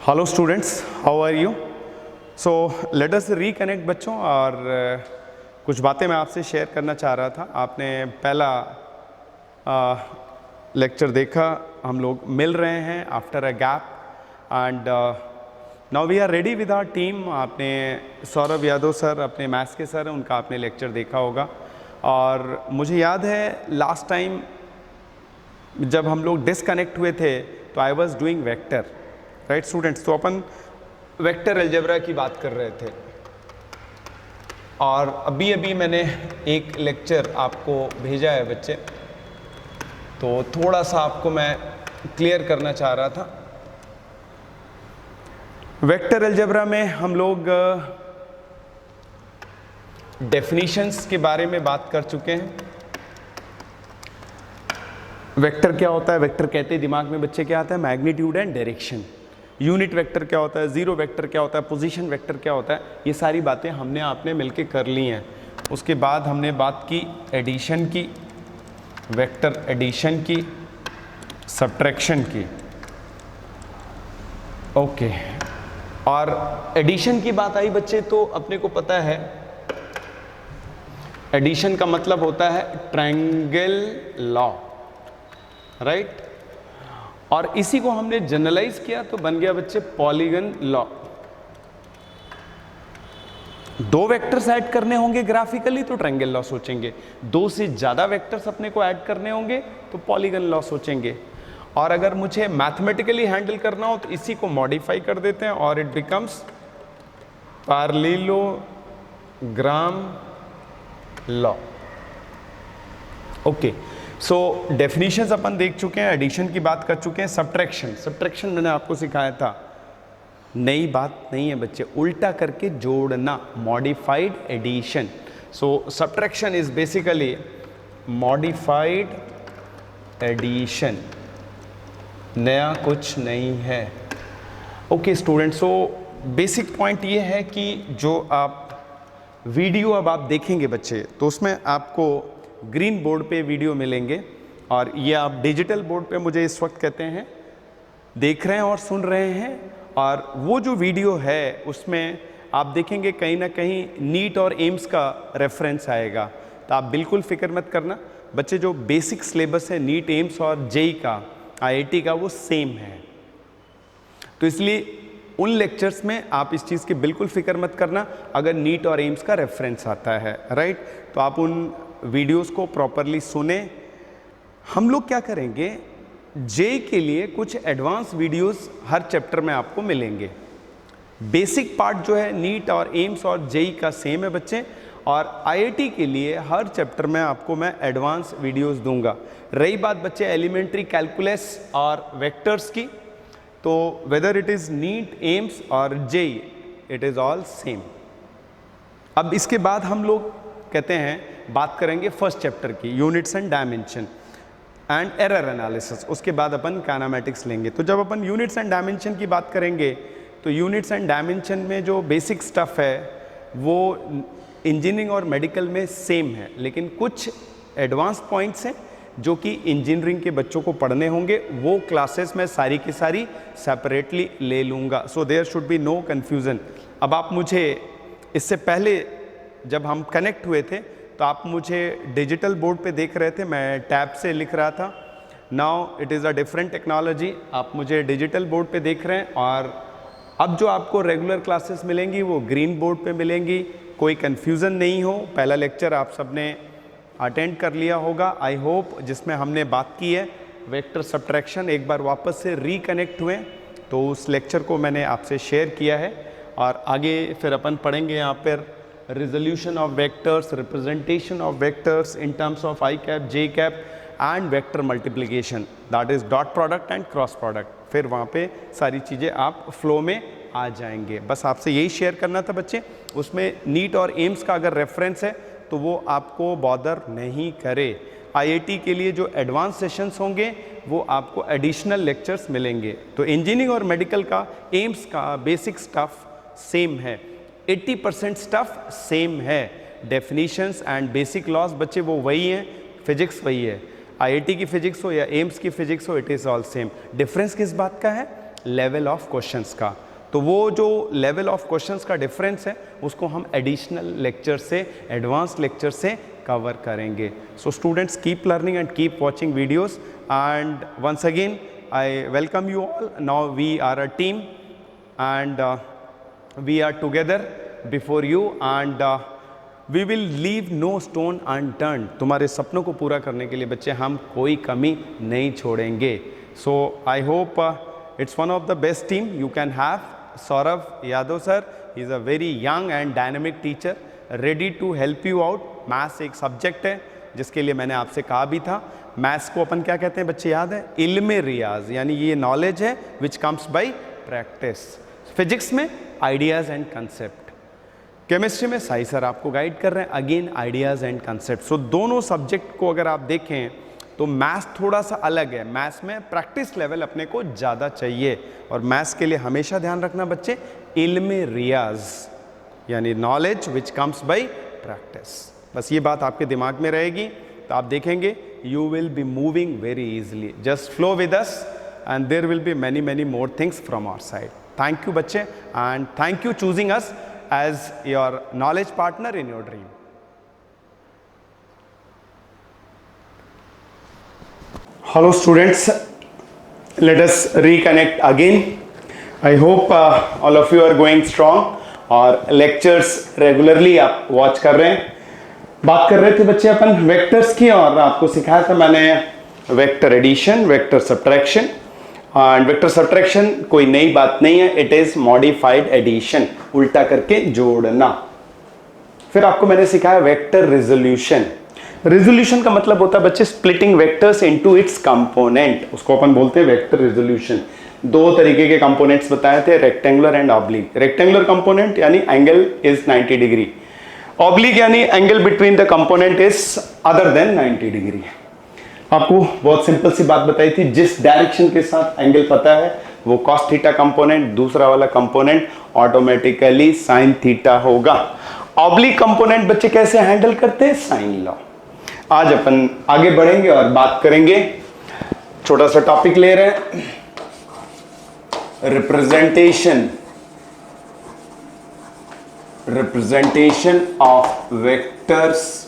Hello students, how are you? So let us reconnect बच्चों। और कुछ बातें मैं आपसे शेयर करना चाह रहा था। आपने पहला लेक्चर देखा, हम लोग मिल रहे हैं after a gap and now we are ready with our team. आपने सौरभ यादव सर, अपने मैथ्स के सर, उनका आपने लेक्चर देखा होगा। और मुझे याद है लास्ट टाइम जब हम लोग डिस्कनेक्ट हुए थे तो I was doing vector, right students? तो अपन वेक्टर अलजेब्रा की बात कर रहे थे। और अभी अभी मैंने एक लेक्चर आपको भेजा है बच्चे, तो थोड़ा सा आपको मैं क्लियर करना चाह रहा था। वेक्टर अलजेब्रा में हम लोग डेफिनेशंस के बारे में बात कर चुके हैं। वेक्टर क्या होता है? वेक्टर कहते हैं दिमाग में बच्चे क्या आता है? Magnitude and direction. Unit vector क्या होता है? जीरो वेक्टर क्या होता है? पोजीशन वेक्टर क्या होता है? ये सारी बातें हमने आपने मिलके कर ली हैं। उसके बाद हमने बात की एडिशन की, वेक्टर एडिशन की, सब्ट्रैक्शन की। ओके, और एडिशन की बात आई बच्चे तो अपने को पता है एडिशन का मतलब होता है ट्रायंगल लॉ, राइट? और इसी को हमने जनरलाइज किया तो बन गया बच्चे पॉलीगन लॉ। दो वेक्टर्स ऐड करने होंगे ग्राफिकली तो ट्रायंगल लॉ सोचेंगे, दो से ज्यादा वेक्टर्स अपने को ऐड करने होंगे तो पॉलीगन लॉ सोचेंगे। और अगर मुझे मैथमेटिकली हैंडल करना हो तो इसी को मॉडिफाई कर देते हैं और it becomes parallelogram law. Okay, so definitions अपन देख चुके हैं, एडिशन की बात कर चुके हैं। सब्ट्रैक्शन मैंने आपको सिखाया था, नई बात नहीं है बच्चे, उल्टा करके जोड़ना, modified addition. So subtraction is basically modified addition, नया कुछ नहीं है। Okay students, so basic point ये है कि जो आप वीडियो अब आप देखेंगे बच्चे तो उसमें आपको ग्रीन बोर्ड पे वीडियो मिलेंगे, और ये आप डिजिटल बोर्ड पे मुझे इस वक्त कहते हैं देख रहे हैं और सुन रहे हैं। और वो जो वीडियो है उसमें आप देखेंगे कहीं ना कहीं नीट और एम्स का रेफरेंस आएगा। तो आप बिल्कुल फिक्र मत करना बच्चे, जो बेसिक सिलेबस है नीट, एम्स और जेई का, आईआईटी का, वो सेम है। तो इसलिए उन लेक्चर्स में आप इस चीज़ की बिल्कुल फिक्र मत करना अगर नीट और एम्स का रेफरेंस आता है, राइट? तो आप उन वीडियोस को प्रॉपरली सुने। हम लोग क्या करेंगे, जे के लिए कुछ एडवांस वीडियोस हर चैप्टर में आपको मिलेंगे। बेसिक पार्ट जो है नीट और एम्स और जेई का सेम है बच्चे, और आईआईटी के लिए हर चैप्टर में आपको मैं एडवांस वीडियोस दूंगा। रही बात बच्चे एलिमेंट्री कैलकुलस और वेक्टर्स की, तो whether it is NEET, AIIMS और JEE, it is all same. अब इसके बाद हम लोग कहते हैं बात करेंगे फर्स्ट चैप्टर की, units and dimension and error analysis. उसके बाद अपन काइनेमेटिक्स लेंगे। तो जब अपन यूनिट्स एंड डायमेंशन की बात करेंगे तो यूनिट्स एंड डायमेंशन में जो बेसिक स्टफ है वो इंजीनियरिंग और मेडिकल में सेम है, लेकिन कुछ एडवांस पॉइंट्स हैं जो कि इंजीनियरिंग के बच्चों को पढ़ने होंगे। वो क्लासेस मैं सारी की सारी सेपरेटली ले लूँगा, so there should be no confusion. अब आप मुझे इससे पहले जब हम कनेक्ट हुए थे तो आप मुझे डिजिटल बोर्ड पे देख रहे थे, मैं टैब से लिख रहा था। Now it is a different technology, आप मुझे डिजिटल बोर्ड पे देख रहे हैं। और अब जो आपको रेगुलर क्लासेस मिलेंगी वो ग्रीन बोर्ड पे मिलेंगी। कोई कन्फ्यूज़न नहीं हो। पहला लेक्चर आप सबने अटेंड कर लिया होगा आई होप, जिसमें हमने बात की है वेक्टर सब्ट्रैक्शन। एक बार वापस से रिकनेक्ट हुए तो उस लेक्चर को मैंने आपसे शेयर किया है, और आगे फिर अपन पढ़ेंगे यहाँ पर resolution of vectors, representation of vectors in terms of I cap, J cap and vector multiplication, that is dot product and cross product। फिर वहाँ पे सारी चीज़ें आप फ्लो में आ जाएंगे। बस आपसे यही शेयर करना था बच्चे। उसमें नीट और एम्स का अगर रेफरेंस है तो वो आपको बॉदर नहीं करे। आईआईटी के लिए जो एडवांस सेशंस होंगे वो आपको एडिशनल लेक्चर्स मिलेंगे। तो इंजीनियरिंग और मेडिकल का, एम्स का बेसिक स्टफ सेम है, 80% स्टफ सेम है। डेफिनेशंस एंड बेसिक लॉज बच्चे वो वही हैं, फिजिक्स वही है। आईआईटी की फिजिक्स हो या एम्स की फिजिक्स हो, it is all same. Difference किस बात का है? लेवल ऑफ क्वेश्चंस का। तो वो जो लेवल ऑफ क्वेश्चंस का डिफरेंस है उसको हम एडिशनल लेक्चर से, एडवांस लेक्चर से कवर करेंगे। So students, keep learning and keep watching videos, and once again I welcome you all. Now we are a team and we are together before you and we will leave no stone unturned। तुम्हारे सपनों को पूरा करने के लिए बच्चे हम कोई कमी नहीं छोड़ेंगे। So I hope it's one of the best team you can have। Saurav Yadav sir is a very young and dynamic teacher ready to help you out। Maths एक सब्जेक्ट है जिसके लिए मैंने आपसे कहा भी था, मैथ्स को अपन क्या कहते हैं बच्चे याद है? इल्मे रियाज, यानी ये नॉलेज है which comes by practice. Physics में आइडियाज़ एंड कंसेप्ट, केमिस्ट्री में साई सर आपको गाइड कर रहे हैं, अगेन आइडियाज़ एंड कंसेप्ट। सो दोनों सब्जेक्ट को अगर आप देखें तो मैथ्स थोड़ा सा अलग है, मैथ्स में प्रैक्टिस लेवल अपने को ज़्यादा चाहिए, और मैथ्स के लिए हमेशा ध्यान रखना बच्चे इल्मे रियाज यानी knowledge which comes by practice. बस ये बात आपके दिमाग में रहेगी तो आप देखेंगे you will be moving very easily. Just flow with us and there will be many more things from our side। Thank you बच्चे, and thank you choosing us as your knowledge partner in your dream। Hello students, let us reconnect again। I hope all of you are going strong और lectures regularly आप watch कर रहे हैं। बात कर रहे थे बच्चे अपन वेक्टर्स की, और आपको सिखाया था मैंने vector addition, vector subtraction. And vector subtraction कोई नई बात नहीं है, इट इज मॉडिफाइड एडिशन, उल्टा करके जोड़ना। फिर आपको मैंने सिखाया वेक्टर रिजोल्यूशन। रिजोल्यूशन का मतलब होता है बच्चे splitting vectors into its component, उसको अपन बोलते हैं वेक्टर रिजोल्यूशन। दो तरीके के कंपोनेंट्स बताए थे, rectangular and oblique. Rectangular component यानी एंगल इज 90 डिग्री, ऑब्लिक यानी angle between the component is other than 90 degree. आपको बहुत सिंपल सी बात बताई थी, जिस डायरेक्शन के साथ एंगल पता है वो कॉस थीटा कंपोनेंट, दूसरा वाला कंपोनेंट ऑटोमेटिकली साइन थीटा होगा। ऑब्लिक कंपोनेंट बच्चे कैसे हैंडल करते हैं? Sine law. आज अपन आगे बढ़ेंगे और बात करेंगे, छोटा सा टॉपिक ले रहे हैं, representation of vectors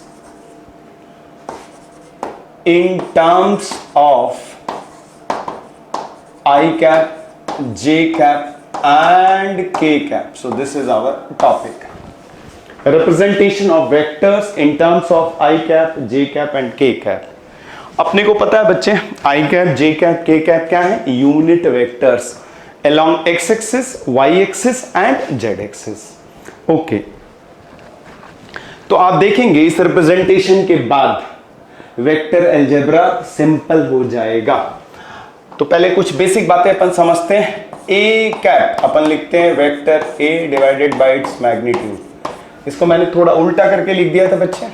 in terms of I cap, J cap and K cap। So this is our topic, representation of vectors in terms of I cap, J cap and K cap। अपने को पता है बच्चे I cap, J cap, K cap क्या है? Unit vectors along x axis, y axis and z axis। Okay, तो आप देखेंगे इस रिप्रेजेंटेशन के बाद वेक्टर अलजेब्रा सिंपल हो जाएगा। तो पहले कुछ बेसिक बातें अपन समझते हैं। ए कैप अपन लिखते हैं vector A divided by its magnitude. इसको मैंने थोड़ा उल्टा करके लिख दिया था बच्चे,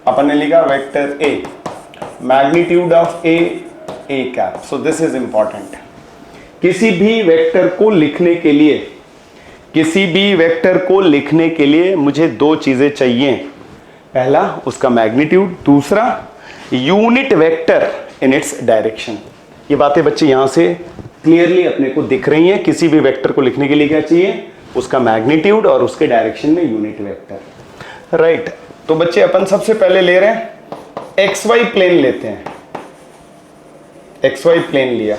अपन ने लिखा vector A magnitude of A cap. So this is important. किसी भी वेक्टर को लिखने के लिए मुझे दो चीजें चाहिए, पहला उसका मैग्नीट्यूड, दूसरा unit vector in its direction. ये बातें बच्चे यहां से क्लियरली अपने को दिख रही हैं। किसी भी वेक्टर को लिखने के लिए क्या चाहिए? उसका मैग्नीट्यूड और उसके डायरेक्शन में यूनिट वेक्टर। राइट, तो बच्चे अपन सबसे पहले ले रहे हैं एक्स वाई प्लेन लेते हैं। एक्स वाई प्लेन लिया,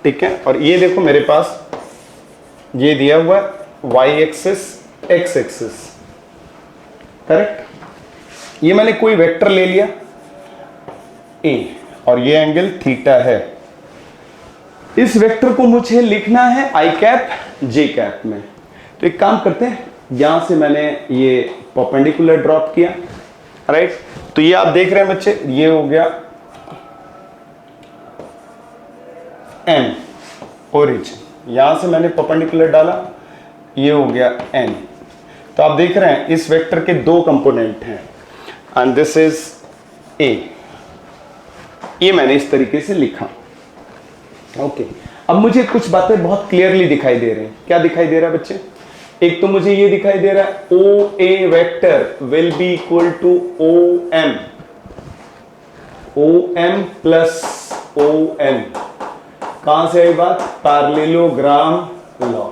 ठीक है, और ये देखो मेरे पास ये दिया हुआ है Y axis, X axis, correct. ये मैंने कोई वेक्टर ले लिया ए और ये एंगल थीटा है। इस वेक्टर को मुझे लिखना है आई कैप जे कैप में। तो एक काम करते हैं, यहां से मैंने ये परपेंडिकुलर ड्रॉप किया, राइट। तो ये आप देख रहे हैं बच्चे, ये हो गया एन ओरिजिन, यहां से मैंने परपेंडिकुलर डाला, ये हो गया एन। तो आप देख रहे हैं इस वेक्टर के दो कंपोनेंट हैं एंड दिस इज ए। ये मैंने इस तरीके से लिखा, ओके। अब मुझे कुछ बातें बहुत क्लियरली दिखाई दे रही हैं। क्या दिखाई दे रहा है बच्चे? एक तो मुझे ये दिखाई दे रहा है O A vector will be equal to O M plus O N. कहां से आई बात? Parallelogram law.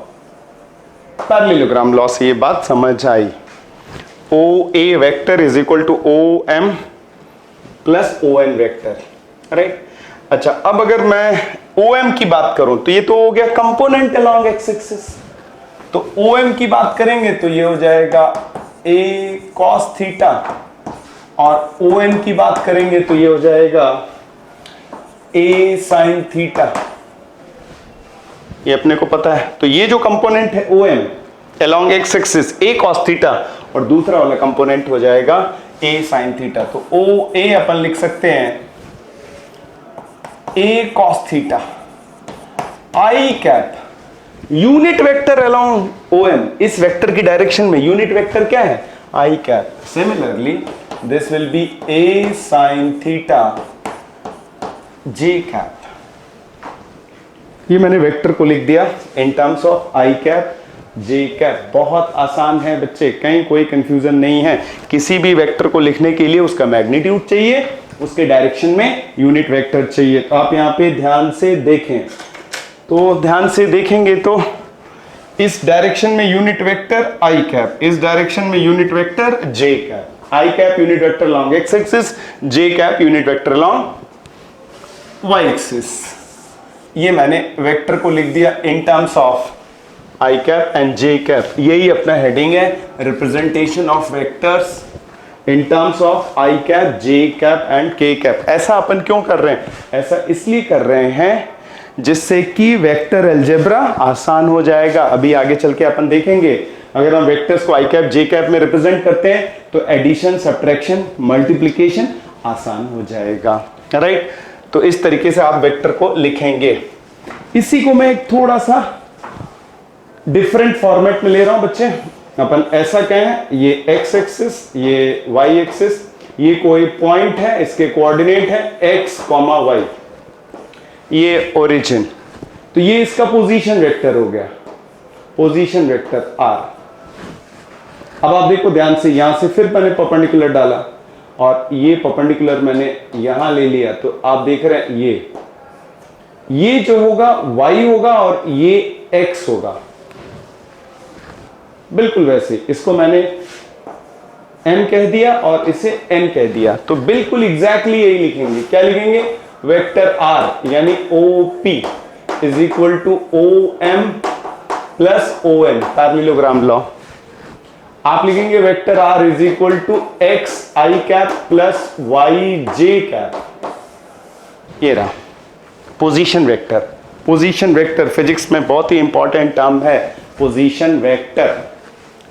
पैरेललोग्राम लॉ से ये बात समझ आई। O A vector is equal to O M plus O N vector, right. अच्छा, अब अगर मैं ओ एम की बात करूं तो ये तो हो गया कंपोनेंट अलोंग एक्स एक्सिस। तो ओ एम की बात करेंगे तो ये हो जाएगा ए कॉस थीटा, और ओ एन की बात करेंगे तो ये हो जाएगा ए साइन थीटा। ये अपने को पता है। तो ये जो कंपोनेंट है O M along X axis A cos theta, और दूसरा वाला कंपोनेंट हो जाएगा ए साइन थीटा। तो ओ ए अपन लिख सकते हैं A cos theta I cap, unit vector along O M. इस वेक्टर की डायरेक्शन में यूनिट वेक्टर क्या है? I cap. Similarly this will be A sine theta J cap. ये मैंने वेक्टर को लिख दिया in terms of I cap J cap. बहुत आसान है बच्चे, कहीं कोई कंफ्यूजन नहीं है। किसी भी वेक्टर को लिखने के लिए उसका मैग्नीट्यूड चाहिए, उसके डायरेक्शन में यूनिट वेक्टर चाहिए। तो आप यहाँ पे ध्यान से देखें, तो ध्यान से देखेंगे तो इस डायरेक्शन में यूनिट वेक्टर आई कैप, इस डायरेक्शन में unit vector J cap. I cap unit vector along X axis, J cap unit vector along Y axis. ये मैंने वेक्टर को लिख दिया in terms of I cap and J cap. यही अपना heading है, representation of vectors in terms of I cap, J cap and K cap. ऐसा अपन क्यों कर रहे हैं? ऐसा इसलिए कर रहे हैं जिससे कि वेक्टर अलजेब्रा आसान हो जाएगा। अभी आगे चल के अपन देखेंगे, अगर हम वेक्टर्स को आई कैप जे कैप में रिप्रेजेंट करते हैं तो एडिशन, सब्ट्रैक्शन, मल्टीप्लिकेशन आसान हो जाएगा, राइट। तो इस तरीके से आप वेक्टर को लिखेंगे। इसी को मैं एक थोड़ा सा डिफरेंट फॉर्मेट में ले रहा हूं बच्चे। अपन ऐसा कहें, ये एक्स एक्सिस, ये वाई एक्सिस, ये कोई पॉइंट है, इसके कोऑर्डिनेट है एक्स कॉमा वाई, ये ओरिजिन। तो ये इसका पोजीशन वेक्टर हो गया, पोजीशन वेक्टर आर। अब आप देखो ध्यान से, यहां से फिर मैंने परपेंडिकुलर डाला और ये परपेंडिकुलर मैंने यहां ले लिया, तो आप देख रहे हैं ये जो होगा y होगा और ये x होगा। बिल्कुल वैसे इसको मैंने m कह दिया और इसे n कह दिया, तो बिल्कुल एग्जैक्टली यही लिखेंगे। क्या लिखेंगे? वेक्टर r यानी OP is equal to OM plus ON, parallelogram law. आप लिखेंगे vector r is equal to x i cap plus y j cap. ये रहा position vector. Position vector physics में बहुत ही इंपॉर्टेंट टर्म है, position vector.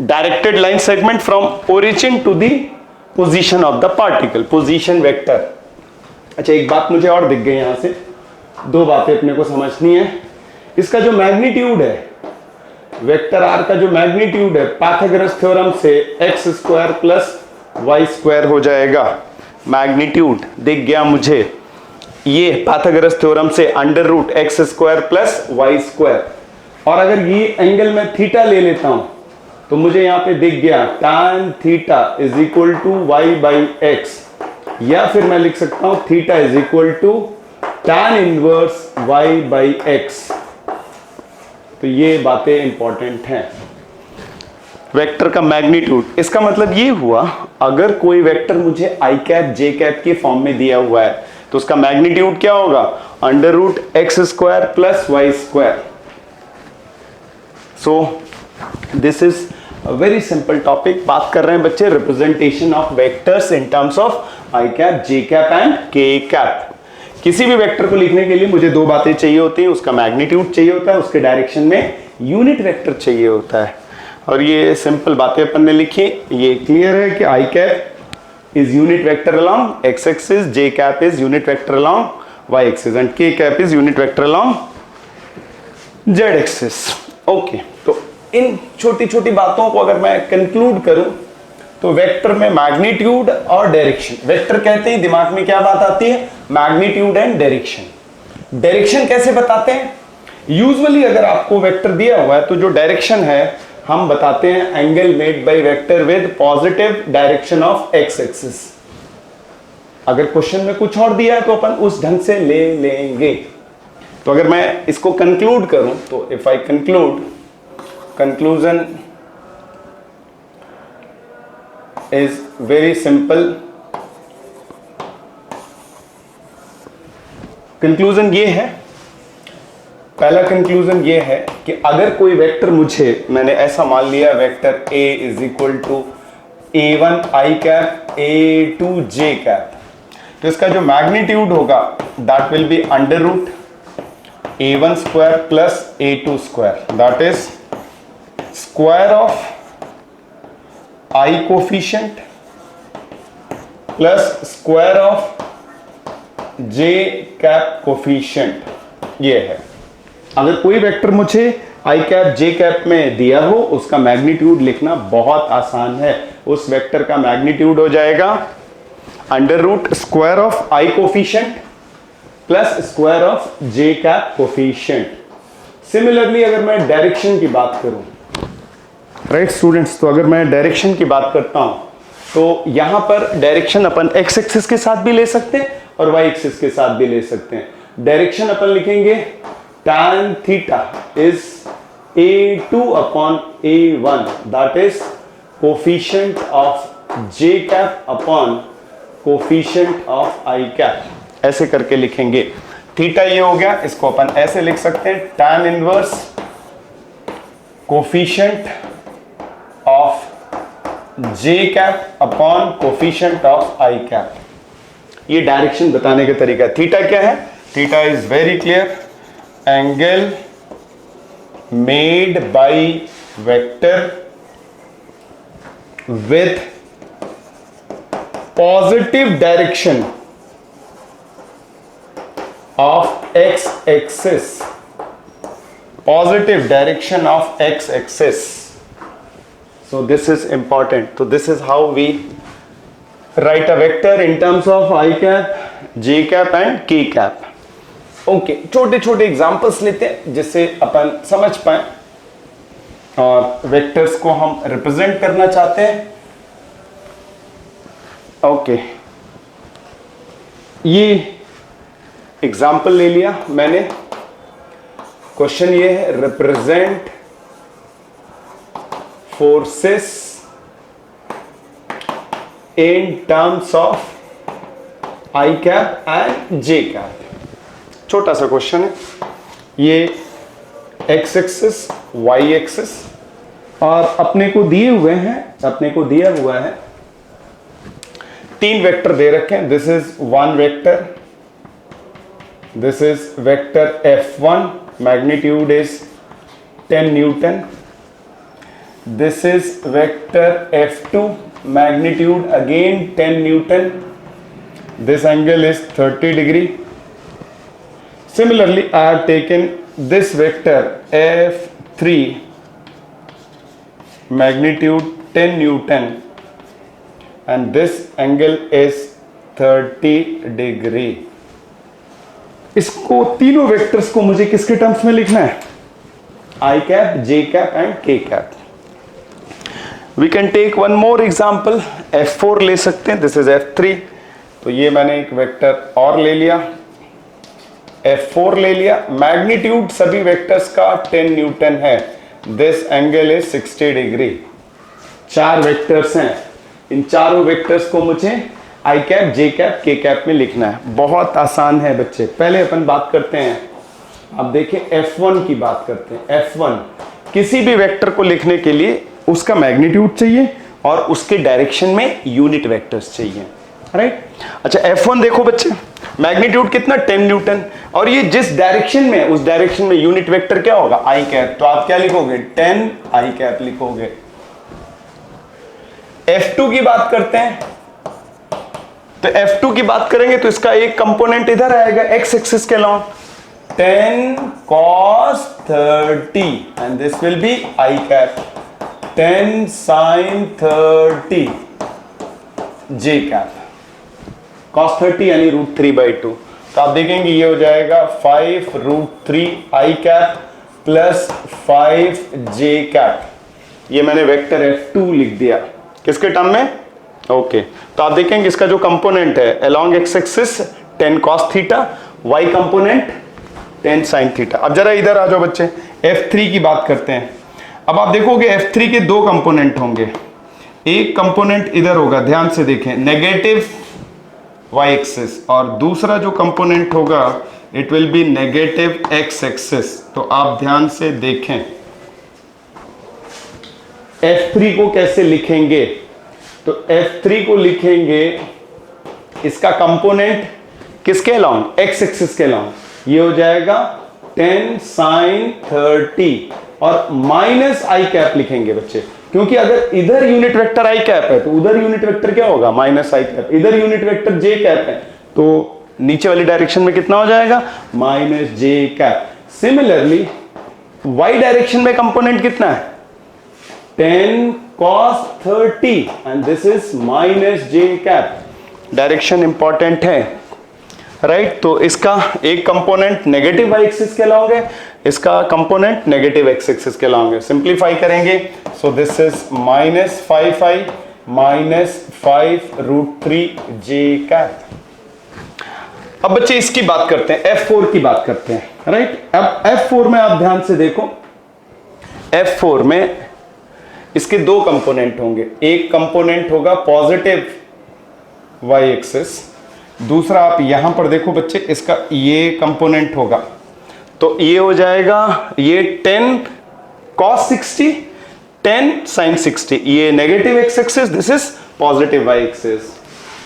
Directed line segment from origin to the position of the particle, position vector. अच्छा, एक बात मुझे और दिख गई, यहां से दो बातें अपने को समझनी है। इसका जो मैग्नीट्यूड है, वेक्टर आर का जो मैग्नीट्यूड है, पाइथागोरस थ्योरम से X square plus Y square हो जाएगा। मैग्नीट्यूड दिख गया मुझे, ये पाइथागोरस थ्योरम से under root X square plus Y square. और अगर ये एंगल में थीटा ले लेता हूं तो मुझे यहां पे दिख गया tan theta is equal to Y by X, या फिर मैं लिख सकता हूं theta is equal to tan inverse Y by X. तो ये बातें इंपॉर्टेंट हैं। वेक्टर का मैग्नीट्यूड, इसका मतलब ये हुआ अगर कोई वेक्टर मुझे आई कैप जे कैप के फॉर्म में दिया हुआ है तो उसका मैग्नीट्यूड क्या होगा? Under root X square plus Y square. So this is very simple topic. बात कर रहे हैं बच्चे representation of vectors in terms of I cap, J cap and K cap. किसी भी वेक्टर को लिखने के लिए मुझे दो बातें चाहिए होती हैं, उसका मैग्नीट्यूड चाहिए होता है, उसके डायरेक्शन में यूनिट वेक्टर चाहिए होता है। और ये सिंपल बातें अपन ने लिखी। ये क्लियर है कि आई cap is unit vector along x axis, j cap is unit vector along y axis and k cap is unit vector along z axis। Okay, तो इन छोटी छोटी बातों को अगर मैं कंक्लूड करूं तो वेक्टर में मैग्नीट्यूड और डायरेक्शन, वेक्टर कहते ही दिमाग में क्या बात आती है? Magnitude and direction. डायरेक्शन कैसे बताते हैं? यूजुअली अगर आपको वेक्टर दिया हुआ है तो जो डायरेक्शन है हम बताते हैं angle made by vector with positive direction of x axis. अगर क्वेश्चन में कुछ और दिया है तो अपन उस ढंग से ले लेंगे। तो अगर मैं इसको कंक्लूड करूं तो if I conclusion is very simple. Conclusion ये है, पहला कंक्लूजन ये है कि अगर कोई वेक्टर मुझे, मैंने ऐसा मान लिया vector A is equal to A1 i cap A2 j cap, तो इसका जो मैग्नीट्यूड होगा that will be under root A1 square plus A2 square, that is square of i coefficient plus square of j cap coefficient. ये है, अगर कोई vector मुझे i cap j cap में दिया हो उसका मैग्नीट्यूड लिखना बहुत आसान है। उस वेक्टर का मैग्नीट्यूड हो जाएगा under root square of i coefficient plus square of j cap coefficient. Similarly अगर मैं डायरेक्शन की बात करूं, राइट स्टूडेंट्स, तो अगर मैं डायरेक्शन की बात करता हूं तो यहां पर डायरेक्शन अपन x एक्सिस के साथ भी ले सकते हैं और y एक्सिस के साथ भी ले सकते हैं। डायरेक्शन अपन लिखेंगे tan theta is A2 upon A1, that is coefficient of j cap upon coefficient of I cap, ऐसे करके लिखेंगे। थीटा ये हो गया, इसको अपन ऐसे लिख सकते हैं tan inverse coefficient of j cap upon coefficient of I cap. ये डायरेक्शन बताने का तरीका है। थीटा क्या है? Theta is very clear, angle made by vector with positive direction of x-axis, positive direction of x-axis. So this is important. So this is how we write a vector in terms of I cap, j cap and k cap. Okay, छोटे छोटे examples लेते हैं जिससे अपन समझ पाए और vectors को हम रिप्रेजेंट करना चाहते हैं। ओके, ये एग्जांपल ले लिया मैंने। क्वेश्चन ये है, represent forces in terms of I cap and J cap. छोटा सा क्वेश्चन है ये, एक्स एक्सिस वाई एक्सिस और अपने को दिए हुए हैं, अपने को दिया हुआ है तीन वेक्टर दे रखे हैं। This is one vector, this is vector F1, magnitude is 10 Newton. This is vector F2, magnitude again 10 Newton. This angle is 30 degree. Similarly, I have taken this vector F3, magnitude 10 Newton, and this angle is 30 degree. इसको तीनों vectors को मुझे किसके terms में लिखना है? I cap, J cap and K cap. We can take one more example. F4 ले सकते हैं, this is F3. तो ये मैंने एक वेक्टर और ले लिया, F4 ले लिया। मैग्नीट्यूड सभी वेक्टर्स का 10 न्यूटन है। This angle is 60 degree. चार वेक्टर्स हैं, इन चारों वेक्टर्स को मुझे आई कैप, जे कैप, के कैप में लिखना है। बहुत आसान है बच्चे। पहले अपन बात करते हैं, अब देखिए F1 की बात करते हैं। F1 किसी भी वेक्टर को लिखने के लिए उसका मैग्नीट्यूड चाहिए और उसके डायरेक्शन में यूनिट वेक्टर्स चाहिए, राइट? अच्छा, F1 देखो बच्चे, मैग्नीट्यूड कितना? 10 न्यूटन, और ये जिस डायरेक्शन में, उस डायरेक्शन में यूनिट वेक्टर क्या होगा? आई कैप। तो आप क्या लिखोगे? 10 आई कैप लिखोगे। F2 की बात करते हैं, तो F2 की बात करेंगे तो इसका एक कंपोनेंट इधर आएगा एक्स एक्सिस के along, 10 cos 30 and this will be I cap, 10 sin 30 J cap, cos 30 यानी √3/2। तो आप देखेंगे ये हो जाएगा 5 √3 आई कैप प्लस 5 जे कैप। ये मैंने वेक्टर F2 लिख दिया किसके टर्म में? ओके, तो आप देखेंगे इसका जो कंपोनेंट है along X axis 10 cos theta, Y component 10 sin theta. अब जरा इधर आ जाओ बच्चे, F3 की बात करते हैं। अब आप देखोगे F3 के दो कंपोनेंट होंगे, एक कंपोनेंट इधर होगा, ध्यान से देखें, नेगेटिव y एक्सिस, और दूसरा जो कंपोनेंट होगा it will B negative x axis. तो आप ध्यान से देखें F3 को कैसे लिखेंगे, तो F3 को लिखेंगे, इसका कंपोनेंट किसके अलाउंग, x एक्सिस के अलाउंग, ये हो जाएगा 10 sin 30 और माइनस आई कैप लिखेंगे बच्चे, क्योंकि अगर इधर यूनिट वेक्टर आई कैप है तो उधर यूनिट वेक्टर क्या होगा, माइनस आई कैप। इधर यूनिट वेक्टर जे कैप है तो नीचे वाली डायरेक्शन में कितना हो जाएगा, माइनस जे कैप। सिमिलरली वाई डायरेक्शन में कंपोनेंट कितना है, 10 cos 30 and this is minus J cap. Direction important है, राइट। तो इसका एक कंपोनेंट नेगेटिव वाई एक्सिस के अलाउंग है, इसका कंपोनेंट नेगेटिव एक्स एक्सिस के अलाउंग है। सिंप्लीफाई करेंगे, सो this is minus 5i minus 5√3 J cap. अब बच्चे इसकी बात करते हैं, F4 की बात करते हैं, राइट। अब F4 में आप ध्यान से देखो, F4 में इसके दो कंपोनेंट होंगे, एक कंपोनेंट होगा पॉजिटिव y एक्सिस, दूसरा आप यहां पर देखो बच्चे इसका ये कंपोनेंट होगा, तो ये हो जाएगा ये 10 cos 60 10 sin 60, ये negative x axis, this is positive y axis.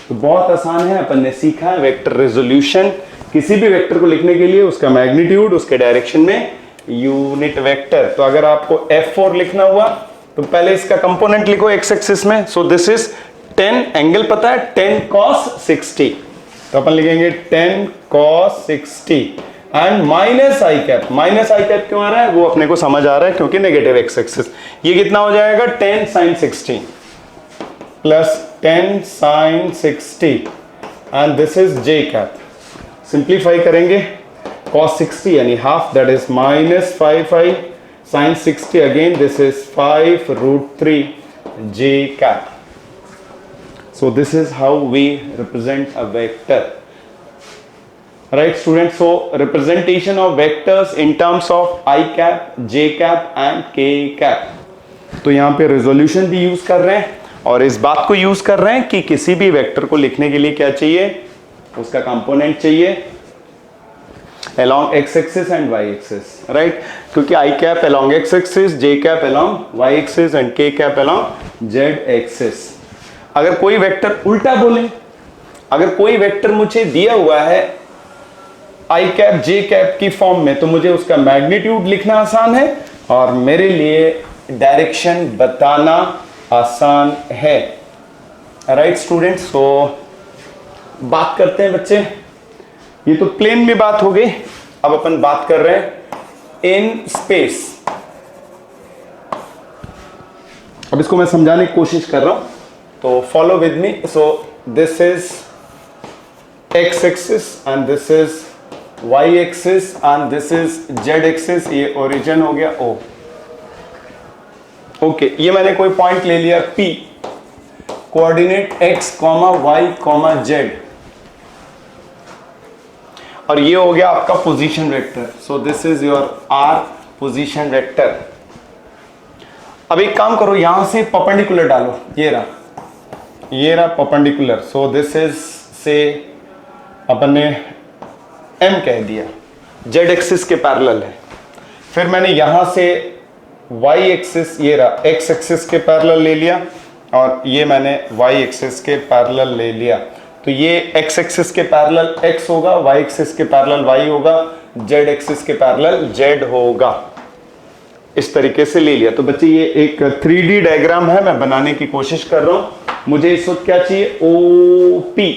तो बहुत आसान है, अपन ने सीखा है वेक्टर रेजोल्यूशन। किसी भी वेक्टर को लिखने के लिए उसका मैग्नीट्यूड, उसके डायरेक्शन में यूनिट वेक्टर। तो अगर आपको F4 लिखना हुआ तो पहले इसका कंपोनेंट लिखो x एक्सिस में, सो दिस इज 10, एंगल पता है 10 cos 60, तो अपन लिखेंगे 10 cos 60 and minus I cap. Minus I cap क्यों आ रहा है वो अपने को समझ आ रहा है, क्योंकि नेगेटिव x एक्सिस। ये कितना हो जाएगा 10 sin 60 plus 10 sin 60 and this is j cap. Simplify करेंगे, cos 60 यानी half, that is minus 5i sin 60 again, this is 5√3 j cap. So this is how we represent a vector, right students? So representation of vectors in terms of I cap, j cap and k cap. तो यहाँ पे resolution भी use कर रहे हैं और इस बात को यूज कर रहे हैं कि किसी भी वेक्टर को लिखने के लिए क्या चाहिए, उसका कंपोनेंट चाहिए along x axis and y axis, right? क्योंकि I cap along x axis, j cap along y axis and k cap along z axis। अगर कोई वेक्टर उल्टा बोले, अगर कोई वेक्टर मुझे दिया हुआ है I cap j cap की फॉर्म में, तो मुझे उसका मैग्नीट्यूड लिखना आसान है और मेरे लिए डायरेक्शन बताना आसान है, राइट स्टूडेंट्स। तो बात करते हैं बच्चे, ये तो प्लेन में बात हो गई, अब अपन बात कर रहे हैं इन स्पेस। अब इसको मैं समझाने की कोशिश कर रहा हूं, तो follow with me. So this is x axis and this is y axis and this is z axis. ये ओरिजिन हो गया O, ओके। ये मैंने कोई पॉइंट ले लिया P, coordinate x, y, z, और ये हो गया आपका position vector. So this is your r position vector. अब एक काम करो, यहां से परपेंडिकुलर डालो, ये रहा परपेंडिकुलर। सो दिस इज से अपन ने m कह दिया, z एक्सिस के पैरेलल है। फिर मैंने यहां से y एक्सिस, ये रहा x एक्सिस के पैरेलल ले लिया और ये मैंने y एक्सिस के पैरेलल ले लिया। तो ये x एक्सिस के पैरेलल x होगा, y एक्सिस के पैरेलल y होगा, z एक्सिस के पैरेलल z होगा। इस तरीके से ले लिया। तो बच्चे ये एक 3D डायग्राम है, मैं बनाने की कोशिश कर रहा हूं। मुझे इस वक्त क्या चाहिए, OP।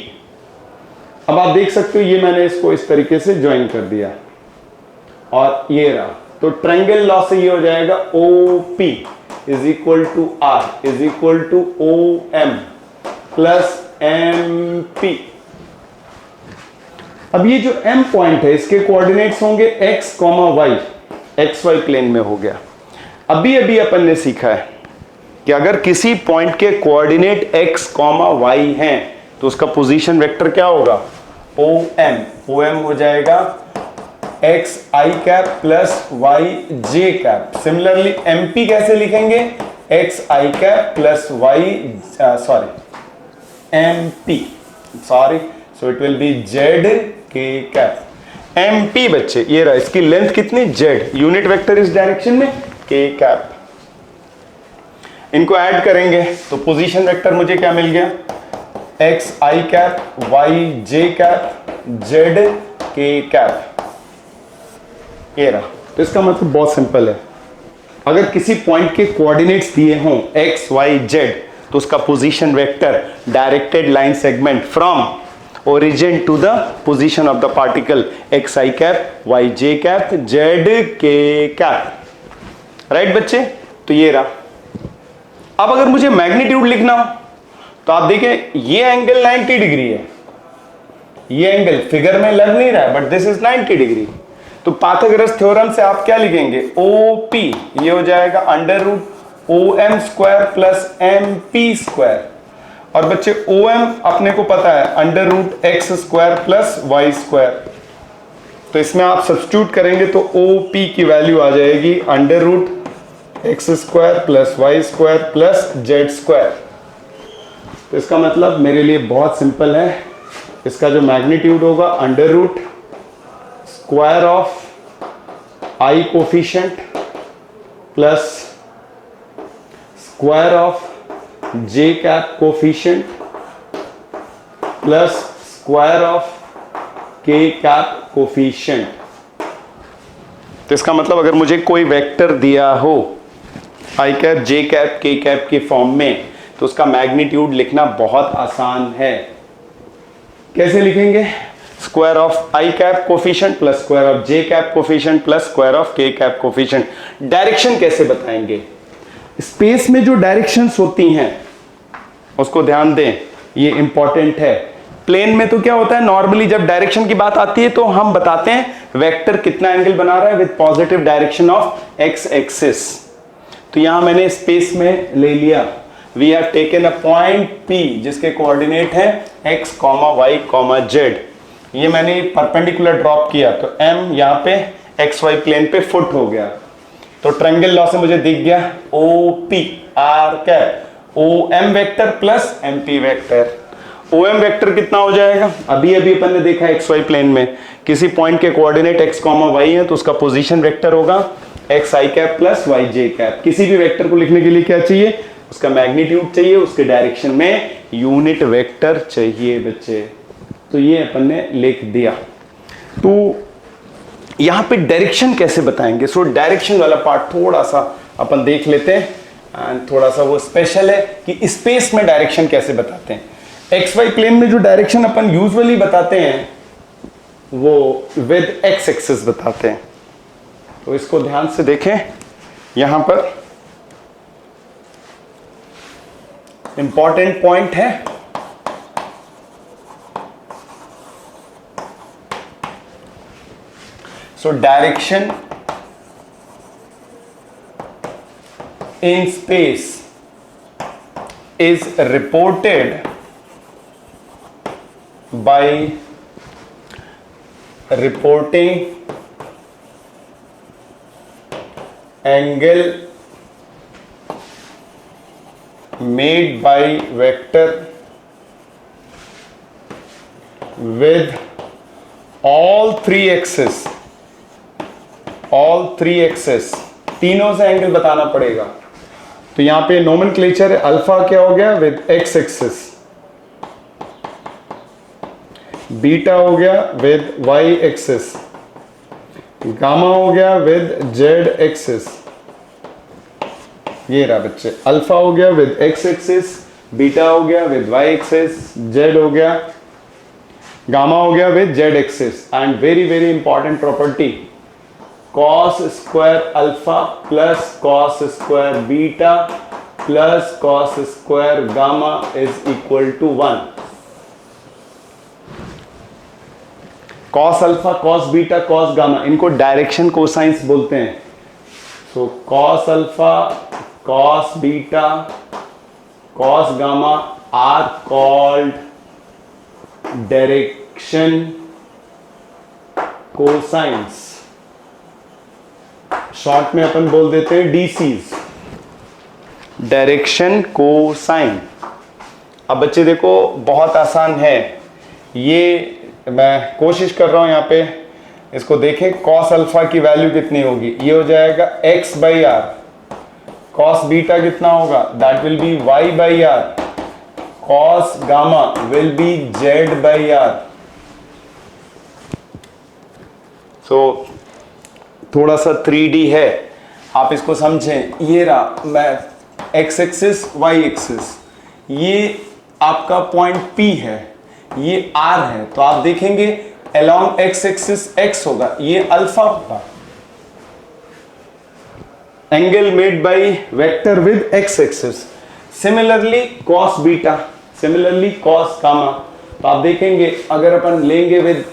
अब आप देख सकते हो ये मैंने इसको इस तरीके से ज्वाइन कर दिया और ये रहा। तो ट्रायंगल लॉ से ये हो जाएगा OP is equal to R is equal to OM plus MP। अब ये जो M पॉइंट है इसके कोऑर्डिनेट्स होंगे x, y, xy प्लेन में हो गया। अभी अपन ने सीखा है कि अगर किसी पॉइंट के कोऑर्डिनेट x, y हैं तो उसका पोजीशन वेक्टर क्या होगा, OM। OM हो जाएगा X I cap plus Y J cap. Similarly MP कैसे लिखेंगे, X I cap plus Y sorry MP sorry so it will be Z K cap. MP बच्चे ये रहा, इसकी लेंथ कितनी, जेड, यूनिट वेक्टर इस डायरेक्शन में के कैप। इनको ऐड करेंगे तो पोजीशन वेक्टर मुझे क्या मिल गया, x I cap Y J cap Z K cap. ये रहा। तो इसका मतलब बहुत सिंपल है, अगर किसी पॉइंट के कोऑर्डिनेट्स दिए हों एक्स वाई जेड तो उसका position vector directed line segment from origin to the position of the particle X I cap Y J cap Z K cap. Right बच्चे, तो ये रहा। अब अगर मुझे मैग्नीट्यूड लिखना हो तो आप देखें ये एंगल 90 डिग्री है, ये एंगल फिगर में लग नहीं रहा है बट दिस इज 90 डिग्री। तो पाइथागोरस थ्योरम से आप क्या लिखेंगे, OP ये हो जाएगा under root OM square plus MP square. और बच्चे OM अपने को पता है under root X square plus Y square. तो इसमें आप सब्स्टिट्यूट करेंगे तो OP की वैल्यू आ जाएगी under root X square plus Y square plus Z square. तो इसका मतलब मेरे लिए बहुत सिंपल है, इसका जो मैग्नीट्यूड होगा under root square of I coefficient plus square of J cap coefficient plus square of K cap coefficient. तो इसका मतलब अगर मुझे कोई वेक्टर दिया हो आई कैप जे कैप के कैप के फॉर्म में तो उसका मैग्नीट्यूड लिखना बहुत आसान है। कैसे लिखेंगे, square of I cap coefficient plus square of J cap coefficient plus square of K cap coefficient. Direction कैसे बताएंगे, स्पेस में जो डायरेक्शंस होती हैं उसको ध्यान दें, ये इंपॉर्टेंट है। प्लेन में तो क्या होता है, नॉर्मली जब डायरेक्शन की बात आती है तो हम बताते हैं वेक्टर कितना एंगल बना रहा है with positive direction of x axis. तो यहां मैंने स्पेस में ले लिया, we have taken a point P जिसके कोऑर्डिनेट है x, y, z। ये मैंने परपेंडिकुलर ड्रॉप किया तो M यहाँ पे XY प्लेन पे फुट हो गया। तो ट्रायंगल लॉ से मुझे दिख गया OP R cap OM vector plus MP vector. OM vector कितना हो जाएगा, अभी अपन ने देखा XY प्लेन में किसी पॉइंट के कोऑर्डिनेट x, y है तो उसका पोजीशन वेक्टर होगा x i cap plus y j cap. किसी भी वेक्टर को लिखने के लिए क्या चाहिए, उसका मैग्नीट्यूड चाहिए, उसके डायरेक्शन में यूनिट वेक्टर चाहिए बच्चे। तो ये अपन ने लिख दिया। तो यहां पे डायरेक्शन कैसे बताएंगे, सो डायरेक्शन वाला पार्ट थोड़ा सा अपन देख लेते हैं एंड थोड़ा सा वो स्पेशल है कि स्पेस में डायरेक्शन कैसे बताते हैं। एक्स वाई प्लेन में जो डायरेक्शन अपन यूजुअली बताते हैं वो विद एक्स एक्सिस बताते हैं। तो इसको ध्यान से देखें, यहां पर इंपॉर्टेंट पॉइंट है, so direction in space is reported by reporting angle made by vector with all three axes, तीनों से एंगल बताना पड़ेगा। तो यहां पे नोमेनक्लेचर है, अल्फा क्या हो गया विद एक्स एक्सिस, बीटा हो गया विद वाई एक्सिस, गामा हो गया विद जेड एक्सिस। ये रहा बच्चे, अल्फा हो गया विद एक्स एक्सिस, बीटा हो गया विद वाई एक्सिस, जेड हो गया, गामा हो गया with Z axis. And very very important property, cos square alpha plus cos square beta plus cos square gamma is equal to 1। cos alpha, cos beta, cos gamma, इनको direction cosines बोलते हैं। So cos alpha, cos beta, cos gamma are called direction cosines. Short में अपन बोल देते हैं DCs, direction cosine. अब बच्चे देखो बहुत आसान है, ये मैं कोशिश कर रहा हूं यहाँ पे, इसको देखें कॉस अल्फा की वैल्यू कितनी होगी, ये हो जाएगा x by are. Cos beta कितना होगा, that will be y by are. Cos gamma will be z by R. So थोड़ा सा 3D है, आप इसको समझें। ये रहा मैं x एक्सिस y एक्सिस, ये आपका पॉइंट P है, ये R है, तो आप देखेंगे along x एक्सिस x होगा, ये अल्फा होगा। Angle made by vector with x axis. Similarly cos beta, similarly cos gamma, तो आप देखेंगे अगर अपन लेंगे विद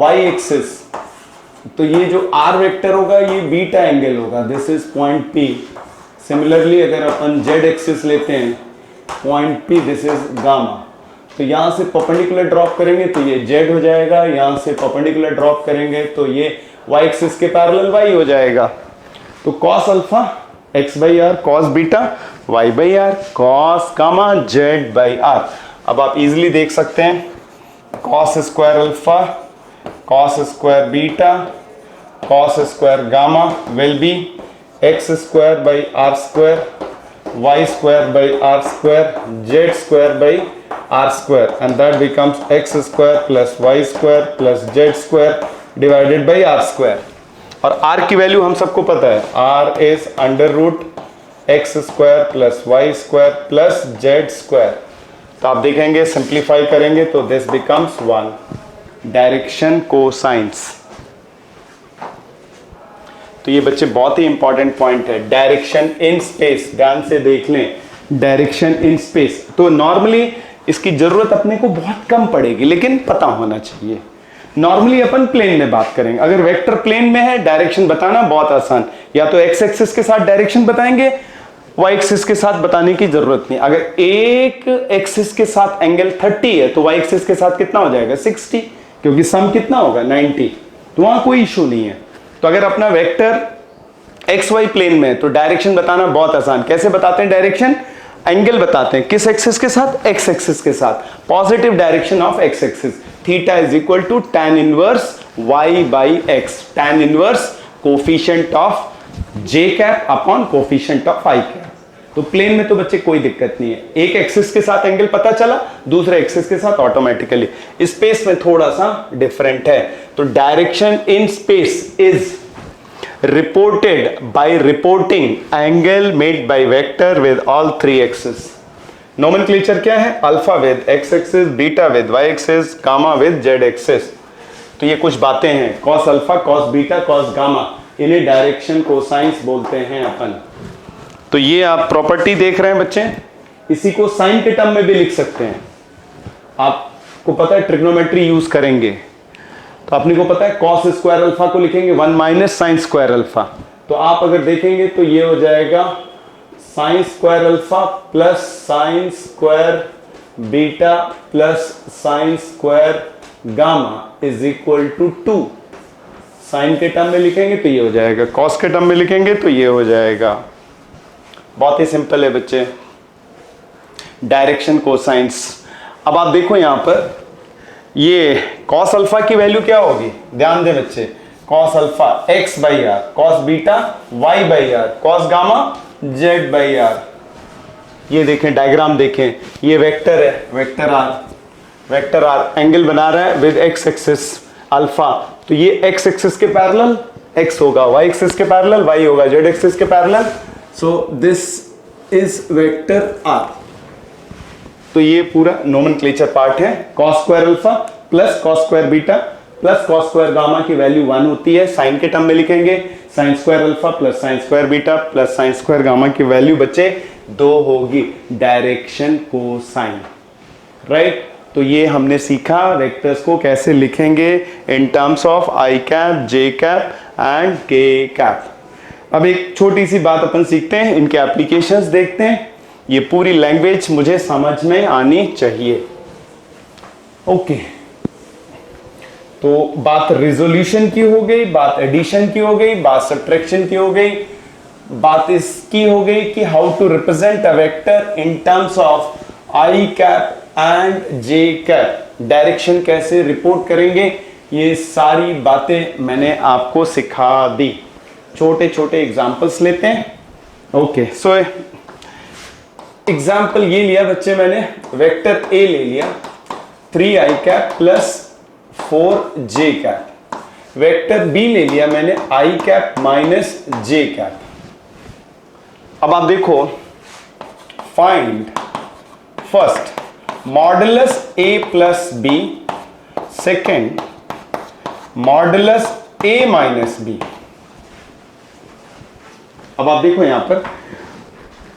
y एक्सिस तो ये जो r वेक्टर होगा ये बीटा एंगल होगा, this is point P। Similarly अगर अपन z एक्सिस लेते हैं point P, this is gamma. तो यहां से परपेंडिकुलर ड्रॉप करेंगे तो ये z हो जाएगा, यहां से परपेंडिकुलर ड्रॉप करेंगे तो ये y एक्सिस के पैरेलल y हो जाएगा। तो cos alpha x by R, cos beta y by R, cos gamma z by R. अब आप इजीली देख सकते हैं cos square alpha, cos square beta, cos square gamma will be x square by R square, y square by r square, z square by r square, and that becomes x square plus y square plus z square divided by r square। और r की value हम सबको पता है, r is under root x square plus y square plus z square। तो आप देखेंगे simplify करेंगे तो this becomes 1। डायरेक्शन कोसाइंस, तो ये बच्चे बहुत ही इंपॉर्टेंट पॉइंट है, डायरेक्शन इन स्पेस। ध्यान से देख लें, डायरेक्शन इन स्पेस। तो नॉर्मली इसकी जरूरत अपने को बहुत कम पड़ेगी, लेकिन पता होना चाहिए। नॉर्मली अपन प्लेन में बात करेंगे, अगर वेक्टर प्लेन में है डायरेक्शन बताना बहुत आसान, या तो एक्स एक्सिस के साथ डायरेक्शन बताएंगे, वाई एक्सिस के साथ बताने की जरूरत नहीं। अगर एक एक्सिस के साथ एंगल 30 है तो वाई एक्सिस के साथ कितना हो जाएगा 60, क्योंकि सम कितना होगा 90, तो वहां कोई इशू नहीं है। तो अगर अपना वेक्टर एक्स वाई प्लेन में है तो डायरेक्शन बताना बहुत आसान। कैसे बताते हैं डायरेक्शन, एंगल बताते हैं, किस एक्सिस के साथ, एक्स एक्सिस के साथ, positive direction of x axis. Theta is equal to tan inverse y by x, tan inverse coefficient of j cap upon coefficient of i cap. तो प्लेन में तो बच्चे कोई दिक्कत नहीं है, एक एक्सिस के साथ एंगल पता चला, दूसरे एक्सिस के साथ ऑटोमेटिकली। स्पेस में थोड़ा सा डिफरेंट है। तो direction in space is reported by reporting angle made by vector with all 3 axis. Nomenclature क्या है, alpha with x axis, beta with y axis, gamma with Z axis. तो ये कुछ बातें हैं, cos alpha, cos beta, cos gamma, इन्हें direction cosines बोलते हैं अपन। तो ये आप प्रॉपर्टी देख रहे हैं बच्चे, इसी को साइन के टर्म में भी लिख सकते हैं। आपको पता है ट्रिग्नोमेट्री यूज करेंगे तो अपने को पता है कॉस स्क्वायर अल्फा को लिखेंगे 1 माइनस साइन स्क्वायर अल्फा। तो आप अगर देखेंगे तो ये हो जाएगा sine square alpha plus sine square beta plus sine square gamma is equal to 2। Sine के टर्म में लिखेंगे तो ये हो जाएगा, कॉस के टर्म में लिखेंगे तो ये हो जाएगा। बहुत ही सिंपल है बच्चे, डायरेक्शन कोसाइंस। अब आप देखो यहां पर ये कॉस अल्फा की वैल्यू क्या होगी, ध्यान दें बच्चे, cos alpha x by are, cos beta y by are, cos gamma z by r. ये देखें डायग्राम देखें, ये वेक्टर है, वेक्टर आर एंगल बना रहा है विद x एक्सिस अल्फा, तो ये x एक्सिस के पैरेलल x होगा, y एक्सिस के पैरेलल y होगा, z एक्सिस के parallel. So this is vector r. तो ये पूरा नोमेनक्लेचर पार्ट है, cos square alpha plus cos square beta plus cos square gamma की वैल्यू 1 होती है, साइन के टर्म में लिखेंगे sin square alpha plus sin square beta plus sin square gamma की वैल्यू बच्चे 2 होगी, डायरेक्शन कोसाइन, राइट। तो ये हमने सीखा वेक्टर्स को कैसे लिखेंगे इन terms of I cap, J cap and K cap. अब एक छोटी सी बात अपन सीखते हैं, इनके एप्लीकेशंस देखते हैं। ये पूरी लैंग्वेज मुझे समझ में आनी चाहिए, ओके। तो बात रिजोल्यूशन की हो गई, बात एडिशन की हो गई, बात सब्ट्रैक्शन की हो गई, बात इसकी हो गई कि how to represent a vector in terms of I cap and J cap, direction कैसे रिपोर्ट करेंगे, ये सारी बातें मैंने आपको सिखा दी। छोटे छोटे एग्जाम्पल्स लेते हैं। ओके, सो एग्जाम्पल ये लिया बच्चे मैंने, वेक्टर ए ले लिया 3i cap plus 4j cap, vector b ले लिया मैंने i cap minus j cap. अब आप देखो, find first modulus a plus b, second modulus a minus b. अब आप देखो यहां पर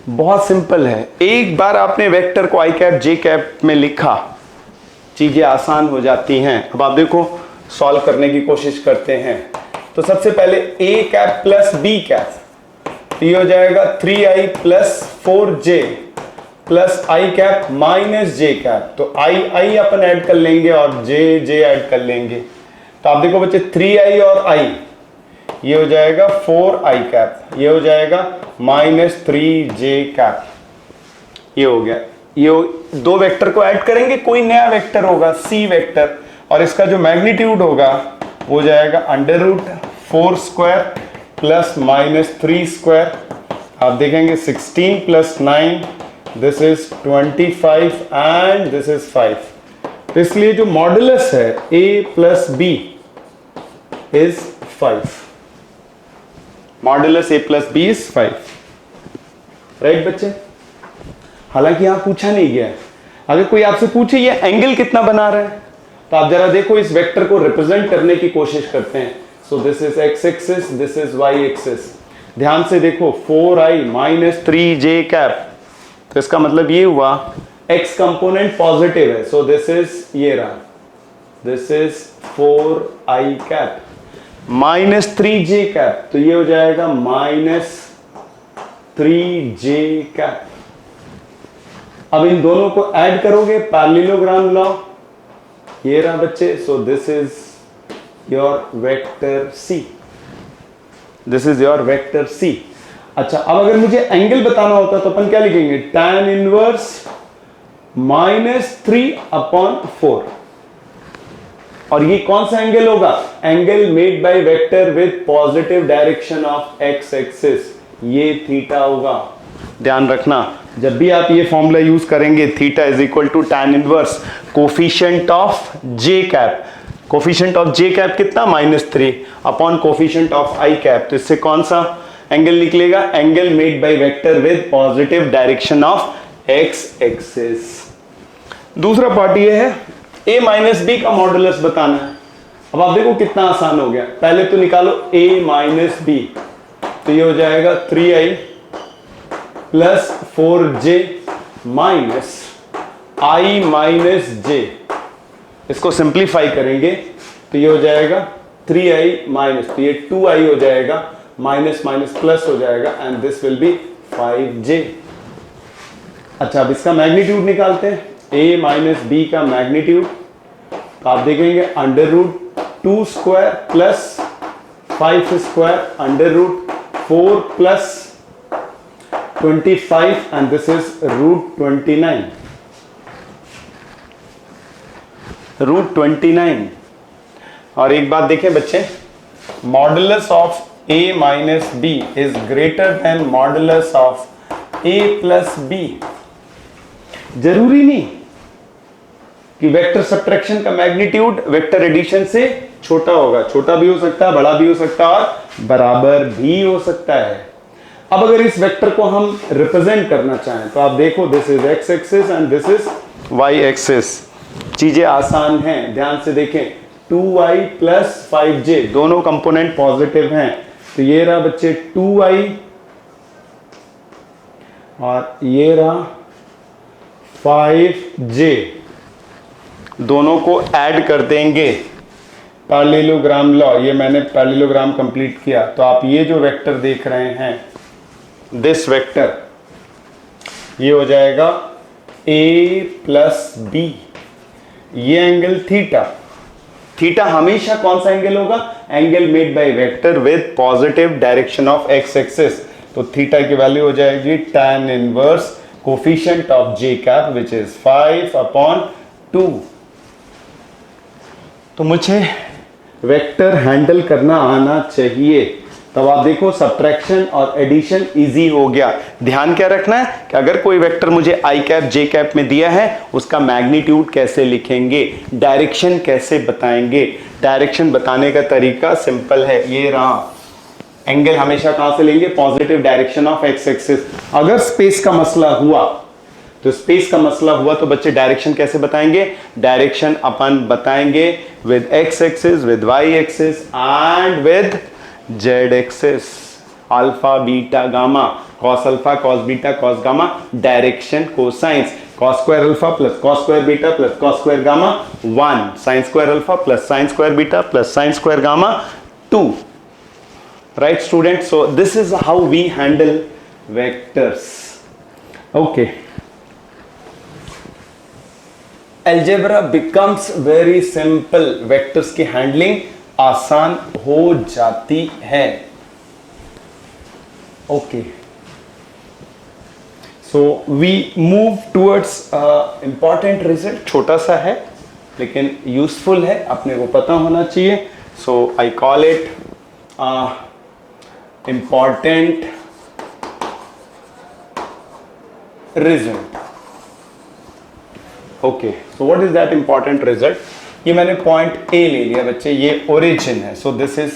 बहुत सिंपल है, एक बार आपने वेक्टर को आई कैप जे कैप में लिखा, चीजें आसान हो जाती हैं। अब आप देखो सॉल्व करने की कोशिश करते हैं। तो सबसे पहले a cap plus b cap, तो ये हो जाएगा 3i plus 4j plus i cap minus j cap. तो i अपन ऐड कर लेंगे और j ऐड कर लेंगे। तो आप देखो बच्चे 3i और i, ये हो जाएगा 4i कैप, ये हो जाएगा माइनस 3j कैप, ये हो गया। ये दो वेक्टर को ऐड करेंगे, कोई नया वेक्टर होगा c वेक्टर, और इसका जो मैग्नीट्यूड होगा वो जाएगा under root 4 square plus minus 3 square. आप देखेंगे 16 plus 9, this is 25 and this is 5। तो इसलिए जो मॉडुलस है a प्लस b इज 5, modulus a plus b is 5, right बच्चे। हालांकि यहां पूछा नहीं गया है, अगर कोई आपसे पूछे ये एंगल कितना बना रहा है, तो आप जरा देखो इस वेक्टर को रिप्रेजेंट करने की कोशिश करते हैं। So this is x axis, this is y axis. ध्यान से देखो 4i माइनस 3j कैप, तो इसका मतलब ये हुआ x कंपोनेंट पॉजिटिव है, सो दिस इज ये रहा, this is 4i cap minus 3j cap, तो ये हो जाएगा माइनस 3j कैप। अब इन दोनों को ऐड करोगे, पैरेललोग्राम लॉ, ये रहा बच्चे। सो this is your vector C, this is your vector C। अच्छा, अब अगर मुझे एंगल बताना होता तो अपन क्या लिखेंगे, tan इनवर्स माइनस 3/4। और ये कौन सा एंगल होगा, angle made by vector with positive direction of x axis, ये थीटा होगा। ध्यान रखना, जब भी आप ये फॉर्मूला यूज करेंगे, theta is equal to tan inverse coefficient of j cap, coefficient of j cap कितना, -3 upon coefficient of i cap. तो इससे कौन सा एंगल निकलेगा, angle made by vector with positive direction of x axis. दूसरा part ये है a minus b का मॉडुलस बताना है। अब आप देखो कितना आसान हो गया, पहले तो निकालो a माइनस बी, तो ये हो जाएगा 3i plus 4j minus i minus j। इसको सिंप्लीफाई करेंगे तो ये हो जाएगा 3i माइनस, तो ये 2i हो जाएगा, माइनस माइनस प्लस हो जाएगा, and this will B 5j। अच्छा, अब इसका मैग्नीट्यूड निकालते हैं, a माइनस बी का मैग्नीट्यूड, तो आप देखेंगे under root 2 square plus 5 square under root 4 plus 25, and this is root 29, root 29। और एक बात देखें बच्चे, modulus of a minus b is greater than modulus of a plus b. जरूरी नहीं कि वेक्टर सब्ट्रैक्शन का मैग्नीट्यूड वेक्टर एडिशन से छोटा होगा, छोटा भी हो सकता है, बड़ा भी हो सकता है, और बराबर भी हो सकता है। अब अगर इस वेक्टर को हम रिप्रेजेंट करना चाहें तो आप देखो, this is x axis and this is y axis. चीजें आसान हैं, ध्यान से देखें, 2i प्लस 5j, दोनों कंपोनेंट पॉजिटिव हैं, तो ये रहा बच्चे 2i और ये रहा 5j, दोनों को ऐड कर देंगे, पैरेललोग्राम लॉ, ये मैंने पैरेललोग्राम कंप्लीट किया। तो आप ये जो वेक्टर देख रहे हैं, दिस वेक्टर, ये हो जाएगा a प्लस बी, ये एंगल थीटा, थीटा हमेशा कौन सा एंगल होगा? Angle made by vector with positive direction of x axis. तो थीटा की वैल्यू हो जाएगी tan inverse coefficient of j cap which is 5/2। तो मुझे वेक्टर हैंडल करना आना चाहिए, तब आप देखो सब्ट्रैक्शन और एडिशन इजी हो गया। ध्यान क्या रखना है कि अगर कोई वेक्टर मुझे आई कैप जे कैप में दिया है, उसका मैग्नीट्यूड कैसे लिखेंगे, डायरेक्शन कैसे बताएंगे। डायरेक्शन बताने का तरीका सिंपल है, ये रहा। एंगल हमेशा कहां से लेंगे? Positive direction of x axis. अगर स्पेस का मसला हुआ तो बच्चे डायरेक्शन कैसे बताएंगे? डायरेक्शन अपन बताएंगे with x axis, with y axis and with Z axis. Alpha beta gamma, cos alpha cos beta cos gamma, direction cosines. Cos square alpha plus cos square beta plus cos square gamma 1, sine square alpha plus sine square beta plus sine square gamma 2। Right students, so this is how we handle vectors. Okay, algebra becomes very simple, vectors की handling आसान हो जाती है। Okay, so we move towards important result। छोटा सा है लेकिन useful है, अपने को पता होना चाहिए। So I call it important result। okay, so what is that important result? ये मैंने पॉइंट ए ले लिया बच्चे, ये ओरिजिन है, so this is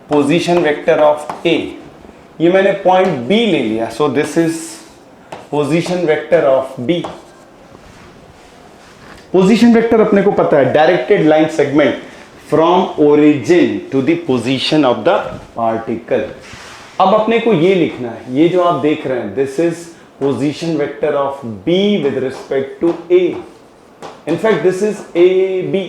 position vector of A. ये मैंने पॉइंट बी ले लिया, so this is position vector of B. Position vector अपने को पता है, directed line segment from origin to the position of the particle. अब अपने को ये लिखना है, ये जो आप देख रहे हैं, this is position vector of B with respect to A. In fact this is A B.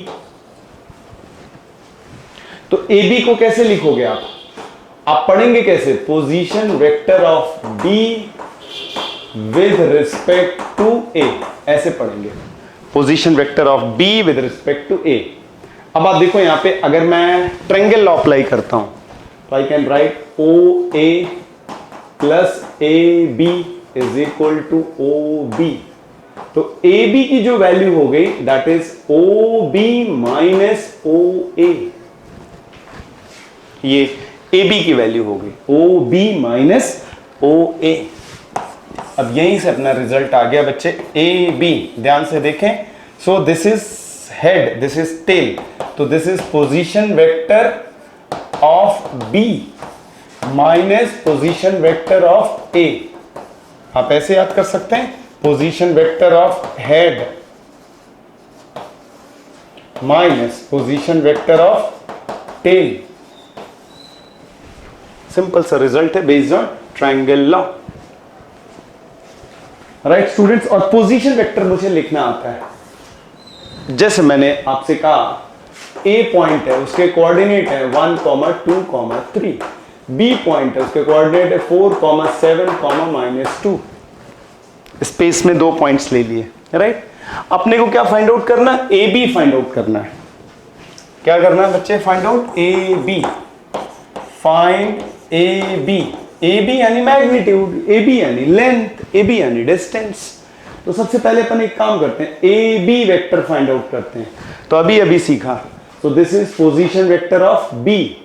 तो ए बी को कैसे लिखोगे आप पढ़ेंगे कैसे? Position vector of B with respect to A, ऐसे पढ़ेंगे। Position vector of B with respect to A. अब आप देखो यहां पे अगर मैं ट्रायंगल लॉ अप्लाई करता हूं तो I can write O A plus A B is equal to O B. तो ए बी की जो वैल्यू हो गई that is O B minus O A. ये ए बी की वैल्यू हो गई ओ बी माइनस ओ ए। अब यहीं से अपना रिजल्ट आ गया बच्चे, ए बी। ध्यान से देखें, so this is head, this is tail, तो this is position vector of B minus position vector of A. आप ऐसे याद कर सकते हैं, position vector of head minus position vector of tail. Simple सा रिजल्ट है based on triangle law. Right students, और पोजीशन वेक्टर मुझे लिखना आता है। जैसे मैंने आपसे कहा, ए पॉइंट है, उसके कोऑर्डिनेट है 1, 2, 3। बी पॉइंट है, उसके कोऑर्डिनेट है 4, 7, -2। स्पेस में 2 पॉइंट्स ले लिए। राइट, अपने को क्या फाइंड आउट करना? ए बी फाइंड आउट करना है। क्या करना है बच्चे? Find out A B. Find A B. A B यानी मैग्नीट्यूड, ए बी यानी लेंथ, ए बी यानी डिस्टेंस। तो सबसे पहले अपन एक काम करते हैं, A B vector find out करते हैं। तो अभी सीखा, तो this is position vector of B,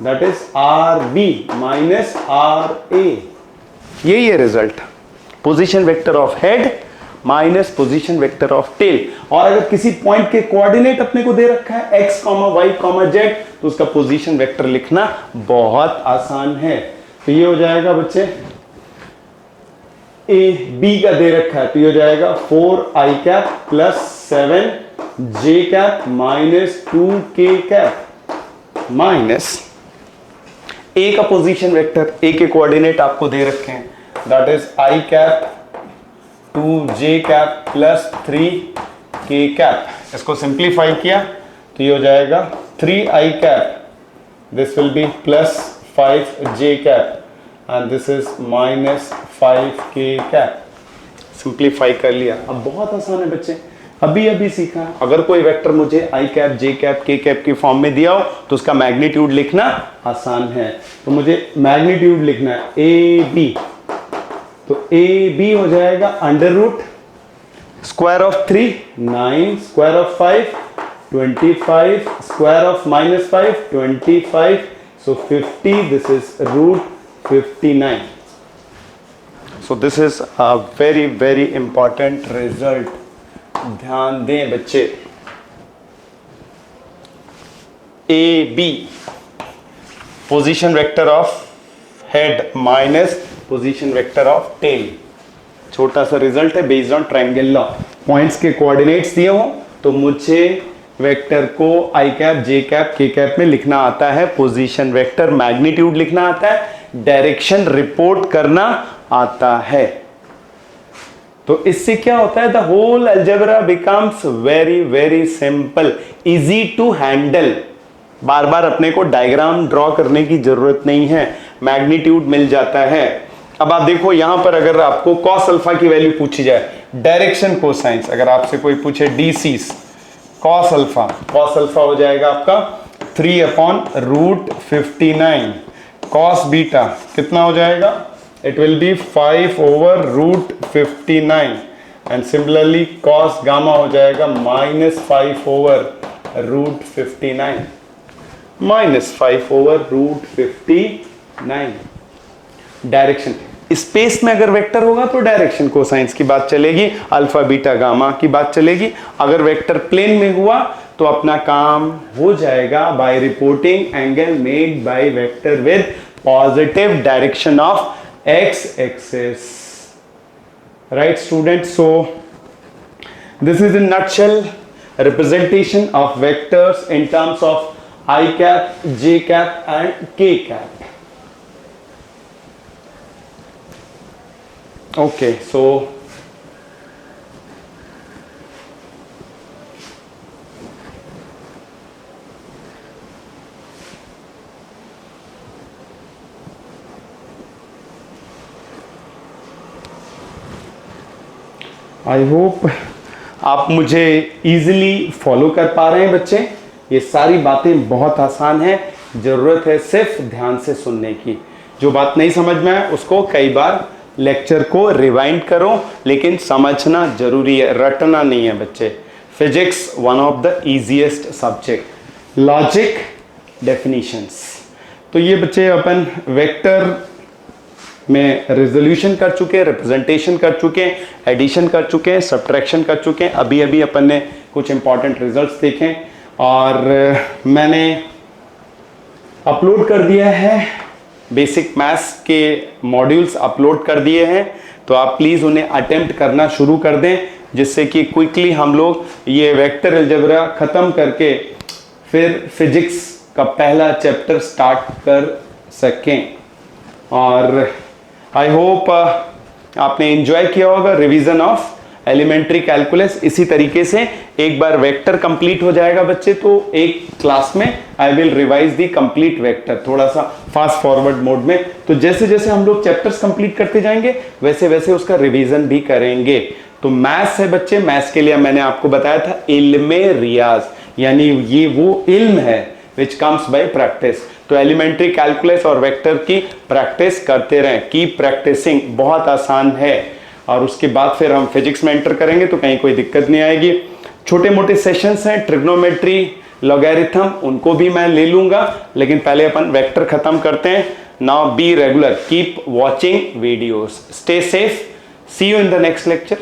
that is R B minus R A. यही है result, position vector of head minus position vector of tail. और अगर किसी पॉइंट के कोऑर्डिनेट अपने को दे रखा है x, y, z, तो उसका पोजीशन वेक्टर लिखना बहुत आसान है। तो ये हो जाएगा बच्चे, ए बी का दे रखा है, तो ये हो जाएगा 4i cap plus 7j cap minus 2k cap minus A का पोजीशन वेक्टर, ए के कोऑर्डिनेट आपको दे रखे हैं, that is i cap 2j cap plus 3k cap. इसको सिंप्लीफाई किया तो ये हो जाएगा 3i cap, this will B plus 5j cap and this is minus 5k cap. Simplify कर लिया। अब बहुत आसान है बच्चे, अभी अभी सीखा। अगर कोई वेक्टर मुझे आई कैप, जे कैप, के कैप की फॉर्म में दिया हो तो उसका मैग्नीट्यूड लिखना आसान है। तो मुझे मैग्नीट्यूड लिखना है ए बी, तो ए बी हो जाएगा under root square of 3 9, square of 5 25, square of -5 25, so 50, this is root 59. So this is a very very important result. ध्यान दें बच्चे, A B position vector of head minus position vector of tail, छोटा सा result है based on triangle law. Points के coordinates दिए हो तो मुझे वेक्टर को आई कैप, जे कैप, के कैप में लिखना आता है, पोजीशन वेक्टर मैग्नीट्यूड लिखना आता है, डायरेक्शन रिपोर्ट करना आता है। तो इससे क्या होता है, the whole algebra becomes very very simple, easy to handle. बार बार अपने को डायग्राम ड्रॉ करने की जरूरत नहीं है, मैग्नीट्यूड मिल जाता है। अब आप देखो यहां पर अगर आपको कॉस अल्फा की वैल्यू पूछी जाए, डायरेक्शन कोसाइंस, अगर आपसे कोई पूछे डीसी कॉस अल्फा हो जाएगा आपका 3/√59, कॉस बीटा कितना हो जाएगा, it will be 5/√59 and similarly cos gamma हो जाएगा -5/√59, -5/√59। डायरेक्शन स्पेस में अगर वेक्टर होगा तो डायरेक्शन कोसाइंस की बात चलेगी, अल्फा बीटा गामा की बात चलेगी। अगर वेक्टर प्लेन में हुआ तो अपना काम हो जाएगा by reporting angle made by vector with positive direction of x axis, right students? So this is in nutshell representation of vectors in terms of I cap, J cap and K cap. Okay, so I hope आप मुझे easily follow कर पा रहे हैं बच्चे। ये सारी बातें बहुत आसान है, जरूरत है सिर्फ ध्यान से सुनने की। जो बात नहीं समझ में आए उसको कई बार लेक्चर को रिवाइंड करो, लेकिन समझना जरूरी है, रटना नहीं है बच्चे। Physics one of the easiest subject, logic, definitions. तो ये बच्चे अपन वेक्टर में रेजोल्यूशन कर चुके हैं, रिप्रेजेंटेशन कर चुके हैं, एडिशन कर चुके हैं, सब्ट्रैक्शन कर चुके हैं। अभी अभी अपन ने कुछ इंपॉर्टेंट रिजल्ट्स देखे और मैंने अपलोड कर दिया है, बेसिक मैथ्स के मॉड्यूल्स अपलोड कर दिए हैं। तो आप प्लीज़ उन्हें अटेम्प्ट करना शुरू कर दें, जिससे कि क्विकली हम लोग ये वेक्टर अलजेब्रा ख़त्म करके फिर फिजिक्स का पहला चैप्टर स्टार्ट कर सकें। और आई होप आपने एंजॉय किया होगा रिवीजन ऑफ एलिमेंट्री कैलकुलस। इसी तरीके से एक बार वेक्टर कंप्लीट हो जाएगा बच्चे तो एक क्लास में I will revise the complete vector, थोड़ा सा फास्ट फॉरवर्ड मोड में। तो जैसे जैसे हम लोग चैप्टर्स कंप्लीट करते जाएंगे वैसे वैसे उसका रिवीजन भी करेंगे। तो मैथ्स है बच्चे, मैथ्स के लिए मैंने आपको बताया था इल्मे रियाज, यानी ये वो इल्म है विच कम्स बाय प्रैक्टिस। तो एलिमेंट्री कैलकुलस और वेक्टर की प्रैक्टिस करते रहें, कीप प्रैक्टिसिंग, बहुत आसान है। और उसके बाद फिर हम फिजिक्स में एंटर करेंगे तो कहीं कोई दिक्कत नहीं आएगी। छोटे मोटे सेशंस हैं, ट्रिग्नोमेट्री, लॉगरिथम, उनको भी मैं ले लूंगा, लेकिन पहले अपन वेक्टर खत्म करते हैं। Now be regular, keep watching videos, stay safe, see you in the next lecture.